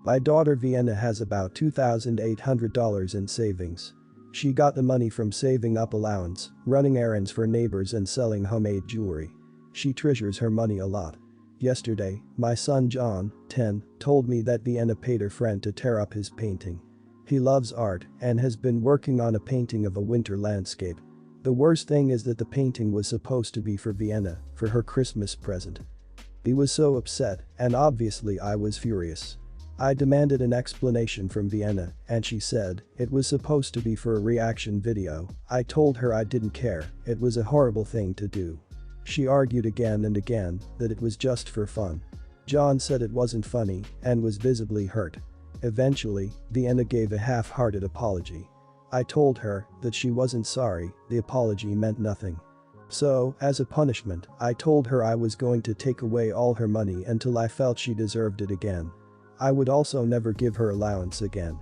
My daughter Vienna has about $2,800 in savings. She got the money from saving up allowance, running errands for neighbors and selling homemade jewelry. She treasures her money a lot. Yesterday, my son John, 10, told me that Vienna paid her friend to tear up his painting. He loves art and has been working on a painting of a winter landscape. The worst thing is that the painting was supposed to be for Vienna, for her Christmas present. He was so upset, and obviously I was furious. I demanded an explanation from Vienna, and she said it was supposed to be for a reaction video. I told her I didn't care, it was a horrible thing to do. She argued again and again that it was just for fun. John said it wasn't funny and was visibly hurt. Eventually, Vienna gave a half-hearted apology. I told her that she wasn't sorry, the apology meant nothing. So, as a punishment, I told her I was going to take away all her money until I felt she deserved it again. I would also never give her allowance again.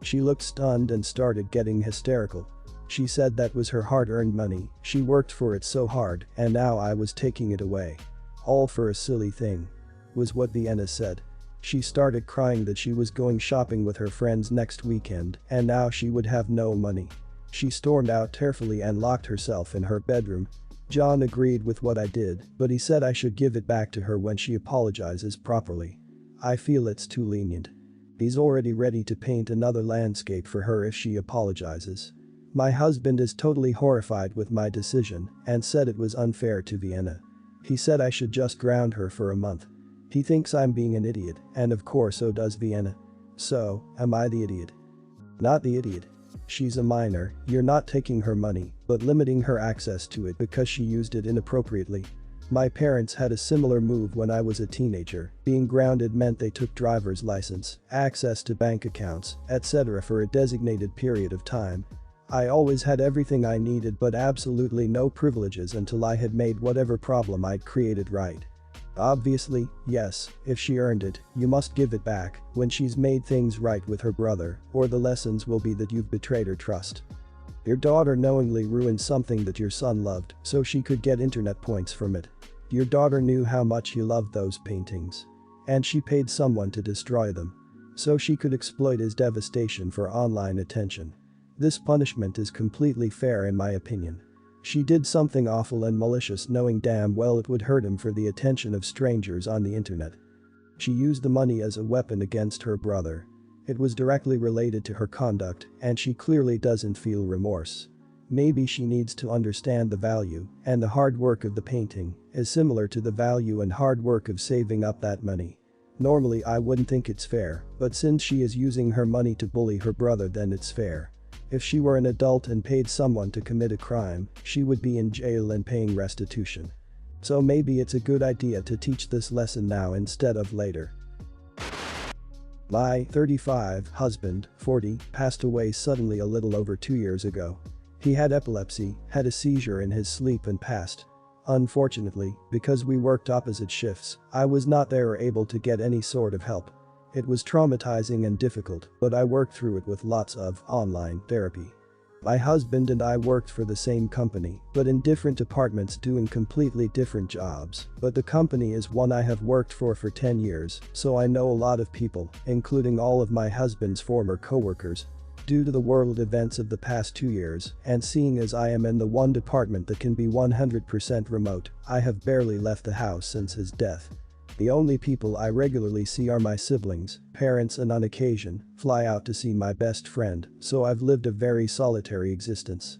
She looked stunned and started getting hysterical. She said that was her hard-earned money, she worked for it so hard, and now I was taking it away. All for a silly thing, was what Vienna said. She started crying that she was going shopping with her friends next weekend, and now she would have no money. She stormed out tearfully and locked herself in her bedroom. John agreed with what I did, but he said I should give it back to her when she apologizes properly. I feel it's too lenient. He's already ready to paint another landscape for her if she apologizes. My husband is totally horrified with my decision and said it was unfair to Vienna. He said I should just ground her for a month. He thinks I'm being an idiot, and of course so does Vienna. So, am I the idiot? Not the idiot. She's a minor, you're not taking her money, but limiting her access to it because she used it inappropriately. My parents had a similar move when I was a teenager. Being grounded meant they took driver's license, access to bank accounts, etc. for a designated period of time. I always had everything I needed but absolutely no privileges until I had made whatever problem I'd created right. Obviously, yes, if she earned it, you must give it back when she's made things right with her brother, or the lessons will be that you've betrayed her trust. Your daughter knowingly ruined something that your son loved so she could get internet points from it. Your daughter knew how much he loved those paintings. And she paid someone to destroy them. So she could exploit his devastation for online attention. This punishment is completely fair in my opinion. She did something awful and malicious knowing damn well it would hurt him for the attention of strangers on the internet. She used the money as a weapon against her brother. It was directly related to her conduct, and she clearly doesn't feel remorse. Maybe she needs to understand the value and the hard work of the painting is similar to the value and hard work of saving up that money. Normally I wouldn't think it's fair, but since she is using her money to bully her brother then it's fair. If she were an adult and paid someone to commit a crime, she would be in jail and paying restitution. So maybe it's a good idea to teach this lesson now instead of later. My 35 husband, 40, passed away suddenly a little over 2 years ago. He had epilepsy, had a seizure in his sleep and passed. Unfortunately, because we worked opposite shifts, I was not there or able to get any sort of help. It was traumatizing and difficult, but I worked through it with lots of online therapy. My husband and I worked for the same company, but in different departments doing completely different jobs, but the company is one I have worked for 10 years, so I know a lot of people, including all of my husband's former co-workers. Due to the world events of the past 2 years, and seeing as I am in the one department that can be 100% remote, I have barely left the house since his death. The only people I regularly see are my siblings, parents, and on occasion, fly out to see my best friend, so I've lived a very solitary existence.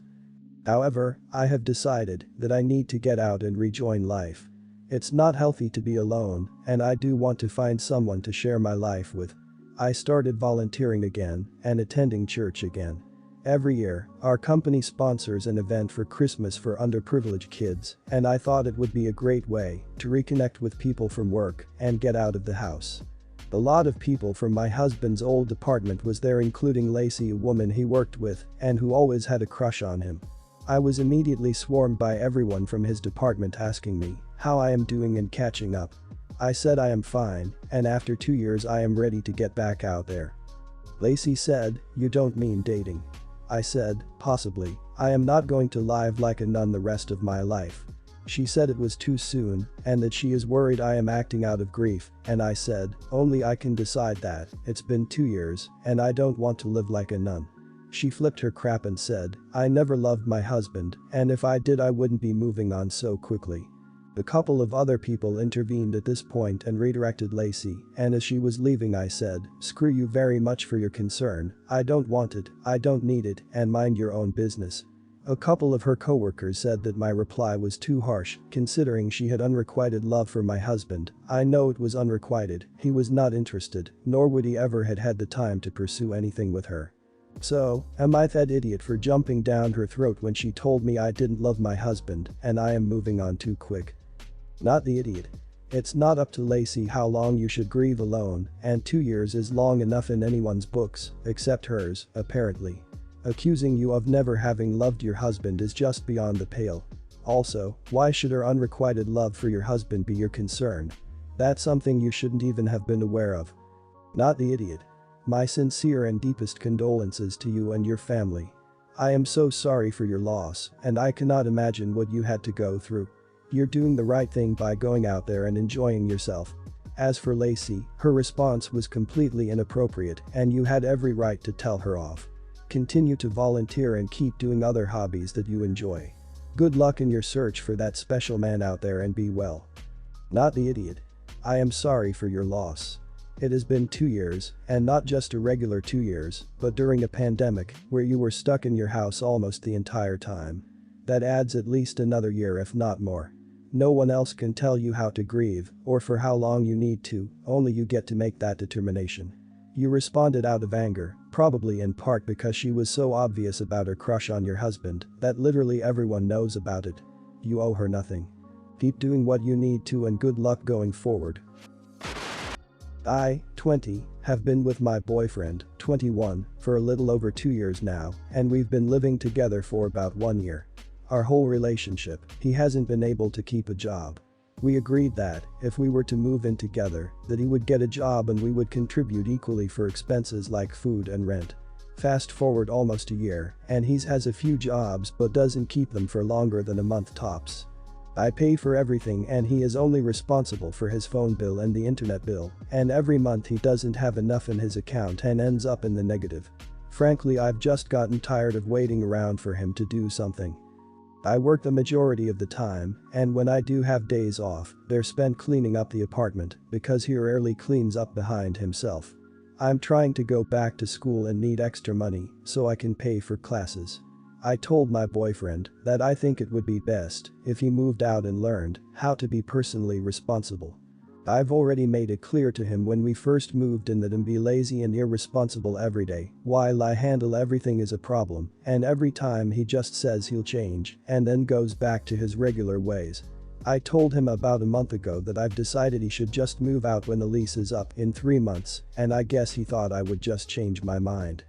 However, I have decided that I need to get out and rejoin life. It's not healthy to be alone, and I do want to find someone to share my life with. I started volunteering again and attending church again. Every year, our company sponsors an event for Christmas for underprivileged kids, and I thought it would be a great way to reconnect with people from work and get out of the house. A lot of people from my husband's old department was there, including Lacey, a woman he worked with and who always had a crush on him. I was immediately swarmed by everyone from his department asking me how I am doing and catching up. I said I am fine, and after 2 years I am ready to get back out there. Lacey said, "You don't mean dating?" I said, "Possibly, I am not going to live like a nun the rest of my life." She said it was too soon and that she is worried I am acting out of grief, and I said, only I can decide that. It's been 2 years and I don't want to live like a nun. She flipped her crap and said, I never loved my husband, and if I did I wouldn't be moving on so quickly. A couple of other people intervened at this point and redirected Lacey, and as she was leaving I said, screw you very much for your concern, I don't want it, I don't need it, and mind your own business. A couple of her coworkers said that my reply was too harsh, considering she had unrequited love for my husband. I know it was unrequited, he was not interested, nor would he ever had the time to pursue anything with her. So, am I that idiot for jumping down her throat when she told me I didn't love my husband and I am moving on too quick? Not the idiot. It's not up to Lacey how long you should grieve alone, and 2 years is long enough in anyone's books, except hers, apparently. Accusing you of never having loved your husband is just beyond the pale. Also, why should her unrequited love for your husband be your concern? That's something you shouldn't even have been aware of. Not the idiot. My sincere and deepest condolences to you and your family. I am so sorry for your loss, and I cannot imagine what you had to go through. You're doing the right thing by going out there and enjoying yourself. As for Lacey, her response was completely inappropriate and you had every right to tell her off. Continue to volunteer and keep doing other hobbies that you enjoy. Good luck in your search for that special man out there and be well. Not the idiot. I am sorry for your loss. It has been 2 years, and not just a regular 2 years, but during a pandemic where you were stuck in your house almost the entire time. That adds at least another year if not more. No one else can tell you how to grieve or for how long you need to, only you get to make that determination. You responded out of anger, probably in part because she was so obvious about her crush on your husband that literally everyone knows about it. You owe her nothing. Keep doing what you need to and good luck going forward. I, 20, have been with my boyfriend, 21, for a little over 2 years now, and we've been living together for about 1 year. Our whole relationship, he hasn't been able to keep a job. We agreed that, if we were to move in together, that he would get a job and we would contribute equally for expenses like food and rent. Fast forward almost a year, and he has a few jobs but doesn't keep them for longer than a month tops. I pay for everything and he is only responsible for his phone bill and the internet bill, and every month he doesn't have enough in his account and ends up in the negative. Frankly, I've just gotten tired of waiting around for him to do something. I work the majority of the time, and when I do have days off, they're spent cleaning up the apartment because he rarely cleans up behind himself. I'm trying to go back to school and need extra money so I can pay for classes. I told my boyfriend that I think it would be best if he moved out and learned how to be personally responsible. I've already made it clear to him when we first moved in that him be lazy and irresponsible every day while I handle everything is a problem, and every time he just says he'll change and then goes back to his regular ways. I told him about a month ago that I've decided he should just move out when the lease is up in 3 months, and I guess he thought I would just change my mind.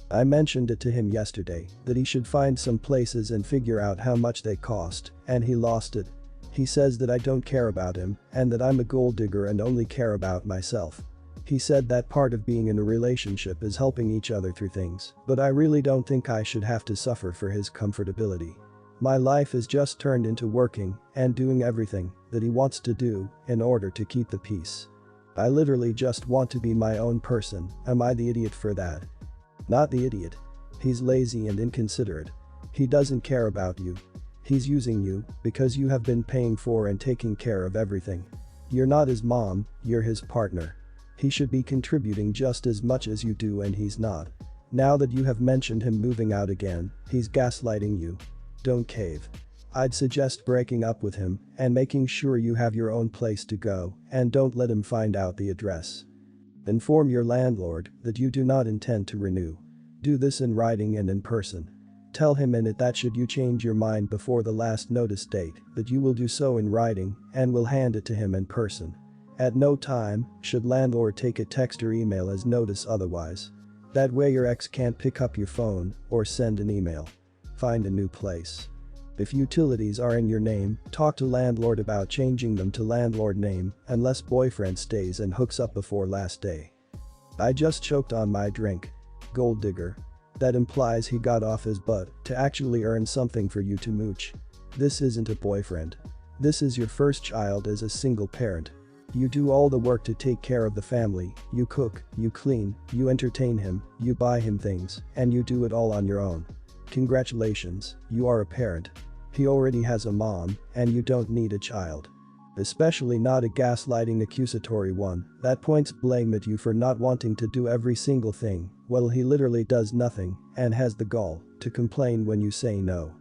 I mentioned it to him yesterday that he should find some places and figure out how much they cost, and he lost it. He says that I don't care about him and that I'm a gold digger and only care about myself. He said that part of being in a relationship is helping each other through things, but I really don't think I should have to suffer for his comfortability. My life is just turned into working and doing everything that he wants to do in order to keep the peace. I literally just want to be my own person. Am I the idiot for that? Not the idiot. He's lazy and inconsiderate. He doesn't care about you. He's using you because you have been paying for and taking care of everything. You're not his mom, you're his partner. He should be contributing just as much as you do and he's not. Now that you have mentioned him moving out again, he's gaslighting you. Don't cave. I'd suggest breaking up with him and making sure you have your own place to go and don't let him find out the address. Inform your landlord that you do not intend to renew. Do this in writing and in person. Tell him in it that should you change your mind before the last notice date, that you will do so in writing and will hand it to him in person. At no time should landlord take a text or email as notice otherwise. That way your ex can't pick up your phone or send an email. Find a new place. If utilities are in your name, talk to landlord about changing them to landlord name unless boyfriend stays and hooks up before last day. I just choked on my drink. Gold digger. That implies he got off his butt to actually earn something for you to mooch. This isn't a boyfriend. This is your first child as a single parent. You do all the work to take care of the family, you cook, you clean, you entertain him, you buy him things, and you do it all on your own. Congratulations, you are a parent. He already has a mom, and you don't need a child. Especially not a gaslighting accusatory one that points blame at you for not wanting to do every single thing, while he literally does nothing and has the gall to complain when you say no.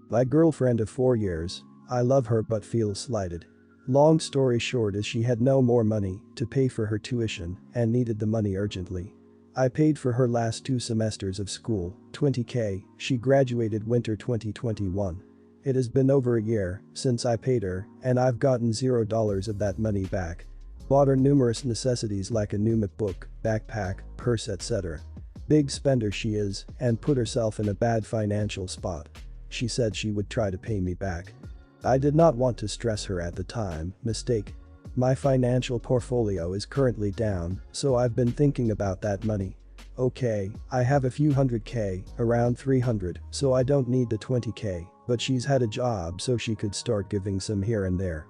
My girlfriend of 4 years. I love her but feel slighted. Long story short is she had no more money to pay for her tuition and needed the money urgently. I paid for her last 2 semesters of school, $20,000, she graduated winter 2021. It has been over a year since I paid her and I've gotten $0 of that money back. Bought her numerous necessities like a new MacBook, backpack, purse etc. Big spender she is and put herself in a bad financial spot. She said she would try to pay me back. I did not want to stress her at the time, mistake. My financial portfolio is currently down, so I've been thinking about that money. Okay, I have a few $100K, around $300, so I don't need the $20K, but she's had a job so she could start giving some here and there.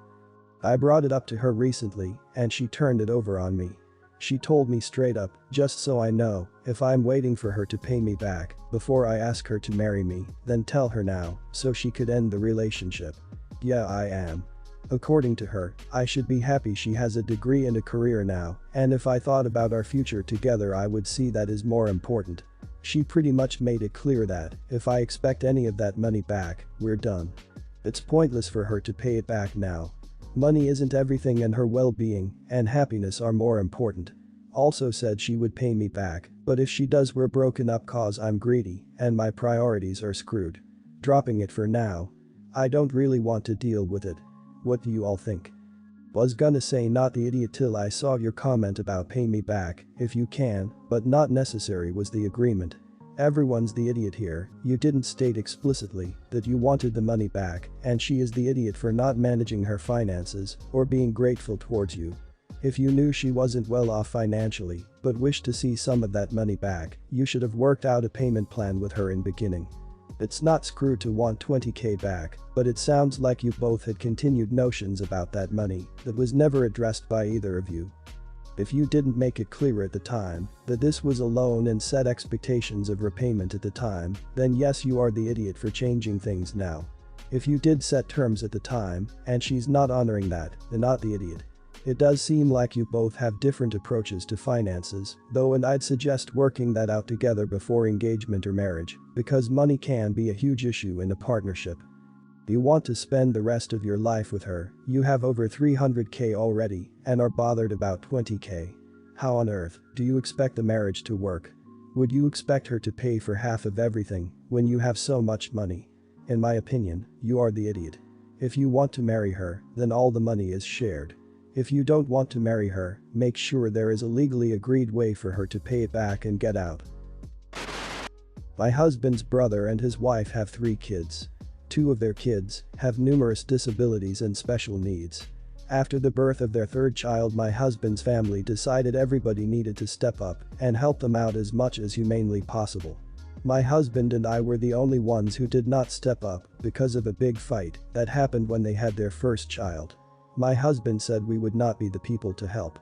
I brought it up to her recently, and she turned it over on me. She told me straight up, just so I know, if I'm waiting for her to pay me back before I ask her to marry me, then tell her now, so she could end the relationship. Yeah, I am. According to her, I should be happy she has a degree and a career now, and if I thought about our future together I would see that is more important. She pretty much made it clear that, if I expect any of that money back, we're done. It's pointless for her to pay it back now. Money isn't everything and her well-being and happiness are more important. Also said she would pay me back, but if she does we're broken up cause I'm greedy and my priorities are screwed. Dropping it for now. I don't really want to deal with it. What do you all think? Was gonna say not the idiot till I saw your comment about pay me back if you can, but not necessary was the agreement. Everyone's the idiot here, you didn't state explicitly that you wanted the money back and she is the idiot for not managing her finances or being grateful towards you. If you knew she wasn't well off financially but wished to see some of that money back, you should have worked out a payment plan with her in beginning. It's not screwed to want $20K back, but it sounds like you both had continued notions about that money that was never addressed by either of you. If you didn't make it clear at the time that this was a loan and set expectations of repayment at the time, then yes you are the idiot for changing things now. If you did set terms at the time and she's not honoring that, then not the idiot. It does seem like you both have different approaches to finances, though, and I'd suggest working that out together before engagement or marriage, because money can be a huge issue in a partnership. You want to spend the rest of your life with her, you have over $300K already and are bothered about $20K. How on earth do you expect the marriage to work? Would you expect her to pay for half of everything when you have so much money? In my opinion, you are the idiot. If you want to marry her, then all the money is shared. If you don't want to marry her, make sure there is a legally agreed way for her to pay it back and get out. My husband's brother and his wife have 3 kids. 2 of their kids have numerous disabilities and special needs. After the birth of their 3rd child, my husband's family decided everybody needed to step up and help them out as much as humanely possible. My husband and I were the only ones who did not step up because of a big fight that happened when they had their 1st child. My husband said we would not be the people to help.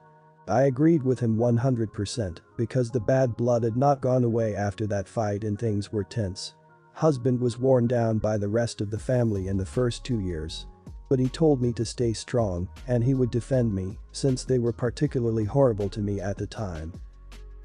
I agreed with him 100% because the bad blood had not gone away after that fight and things were tense. Husband was worn down by the rest of the family in the first 2 years. But he told me to stay strong and he would defend me since they were particularly horrible to me at the time.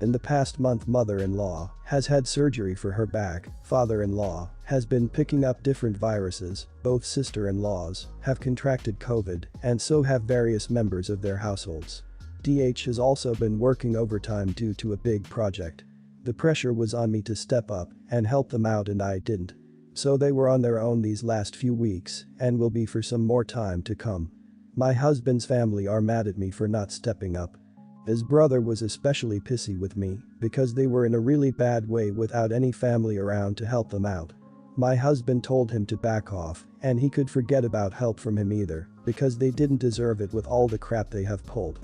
In the past month, mother-in-law has had surgery for her back, father-in-law has been picking up different viruses, both sister-in-laws have contracted COVID and so have various members of their households. DH has also been working overtime due to a big project. The pressure was on me to step up and help them out and I didn't. So they were on their own these last few weeks and will be for some more time to come. My husband's family are mad at me for not stepping up. His brother was especially pissy with me because they were in a really bad way without any family around to help them out. My husband told him to back off and he could forget about help from him either because they didn't deserve it with all the crap they have pulled.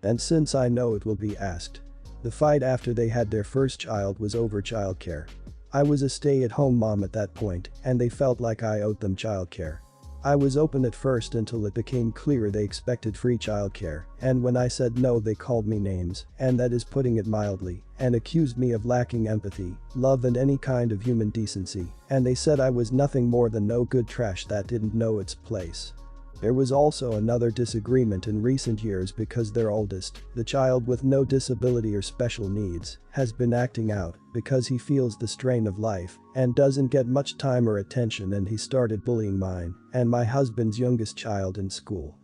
And since I know it will be asked, the fight after they had their 1st child was over childcare. I was a stay-at-home mom at that point and they felt like I owed them childcare. I was open at first until it became clear they expected free childcare, and when I said no they called me names, and that is putting it mildly, and accused me of lacking empathy, love and any kind of human decency, and they said I was nothing more than no good trash that didn't know its place. There was also another disagreement in recent years because their oldest, the child with no disability or special needs, has been acting out because he feels the strain of life and doesn't get much time or attention, and he started bullying mine and my husband's youngest child in school.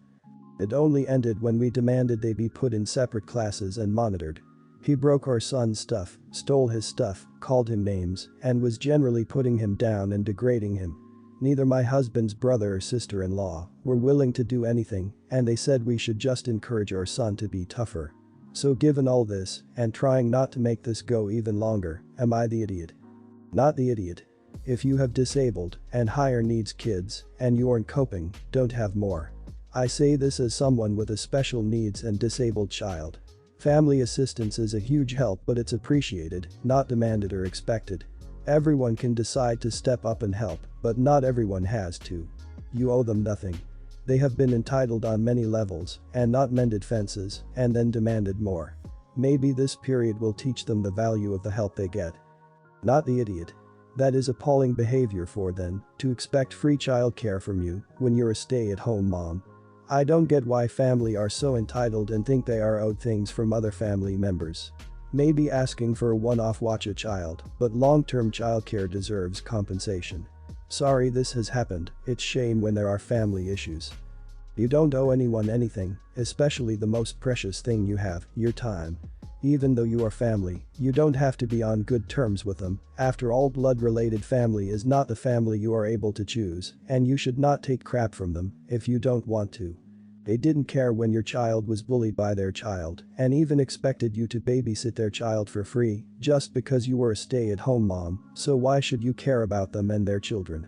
It only ended when we demanded they be put in separate classes and monitored. He broke our son's stuff, stole his stuff, called him names, and was generally putting him down and degrading him. Neither my husband's brother or sister-in-law were willing to do anything, and they said we should just encourage our son to be tougher. So given all this, and trying not to make this go even longer, am I the idiot? Not the idiot. If you have disabled and higher needs kids, and you aren't coping, don't have more. I say this as someone with a special needs and disabled child. Family assistance is a huge help, but it's appreciated, not demanded or expected. Everyone can decide to step up and help, but not everyone has to. You owe them nothing. They have been entitled on many levels and not mended fences and then demanded more. Maybe this period will teach them the value of the help they get. Not the idiot. That is appalling behavior for them to expect free childcare from you when you're a stay-at-home mom. I don't get why family are so entitled and think they are owed things from other family members. Maybe asking for a one-off watch a child, but long-term childcare deserves compensation. Sorry this has happened, it's shame when there are family issues. You don't owe anyone anything, especially the most precious thing you have, your time. Even though you are family, you don't have to be on good terms with them. After all, blood-related family is not the family you are able to choose, and you should not take crap from them if you don't want to. They didn't care when your child was bullied by their child and even expected you to babysit their child for free just because you were a stay-at-home mom, so why should you care about them and their children?